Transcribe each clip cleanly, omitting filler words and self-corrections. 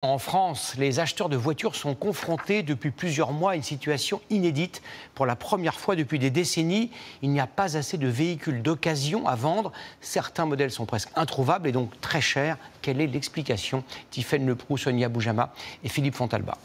En France, les acheteurs de voitures sont confrontés depuis plusieurs mois à une situation inédite. Pour la première fois depuis des décennies, il n'y a pas assez de véhicules d'occasion à vendre. Certains modèles sont presque introuvables et donc très chers. Quelle est l'explication? Tiffaine Leproux, Sonia Boujama et Philippe Fontalba.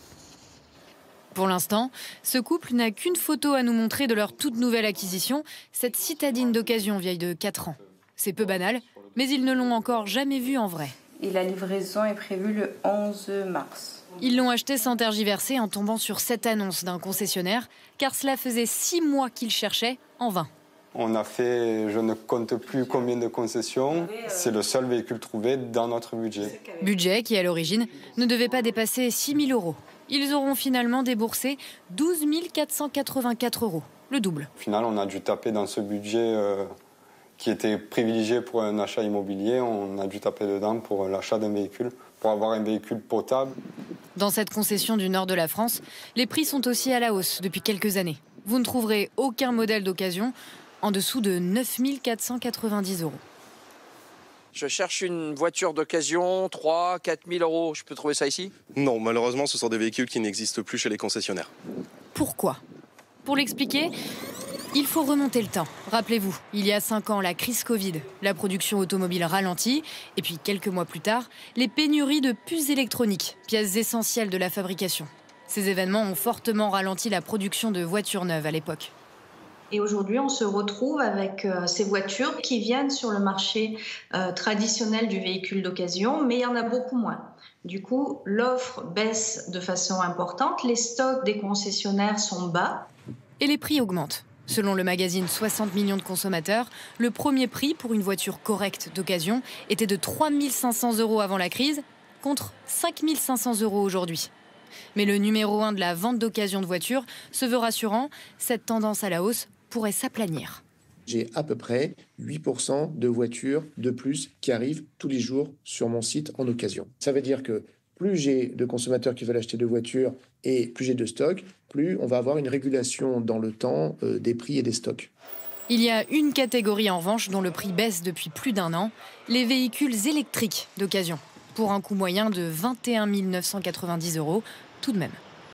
Pour l'instant, ce couple n'a qu'une photo à nous montrer de leur toute nouvelle acquisition, cette citadine d'occasion vieille de 4 ans. C'est peu banal, mais ils ne l'ont encore jamais vue en vrai. Et la livraison est prévue le 11 mars. Ils l'ont acheté sans tergiverser en tombant sur cette annonce d'un concessionnaire, car cela faisait 6 mois qu'ils cherchaient en vain. On a fait, je ne compte plus combien de concessions, c'est le seul véhicule trouvé dans notre budget. Budget qui, à l'origine, ne devait pas dépasser 6 000 €. Ils auront finalement déboursé 12 484 €, le double. Au final, on a dû taper dans ce budget qui était privilégié pour un achat immobilier, on a dû taper dedans pour l'achat d'un véhicule, pour avoir un véhicule potable. Dans cette concession du nord de la France, les prix sont aussi à la hausse depuis quelques années. Vous ne trouverez aucun modèle d'occasion en dessous de 9 490 €. Je cherche une voiture d'occasion, 3 000 à 4 000 €. Je peux trouver ça ici? Non, malheureusement, ce sont des véhicules qui n'existent plus chez les concessionnaires. Pourquoi? Pour l'expliquer, il faut remonter le temps. Rappelez-vous, il y a 5 ans, la crise Covid, la production automobile ralentit, et puis quelques mois plus tard, les pénuries de puces électroniques, pièces essentielles de la fabrication. Ces événements ont fortement ralenti la production de voitures neuves à l'époque. Et aujourd'hui, on se retrouve avec ces voitures qui viennent sur le marché traditionnel du véhicule d'occasion, mais il y en a beaucoup moins. Du coup, l'offre baisse de façon importante, les stocks des concessionnaires sont bas. Et les prix augmentent. Selon le magazine 60 millions de consommateurs, le premier prix pour une voiture correcte d'occasion était de 3 500 € avant la crise, contre 5 500 € aujourd'hui. Mais le numéro 1 de la vente d'occasion de voitures se veut rassurant, cette tendance à la hausse pourrait s'aplanir. J'ai à peu près 8% de voitures de plus qui arrivent tous les jours sur mon site en occasion. Ça veut dire que plus j'ai de consommateurs qui veulent acheter de voitures et plus j'ai de stocks, plus on va avoir une régulation dans le temps des prix et des stocks. Il y a une catégorie en revanche dont le prix baisse depuis plus d'1 an, les véhicules électriques d'occasion, pour un coût moyen de 21 990 € tout de même.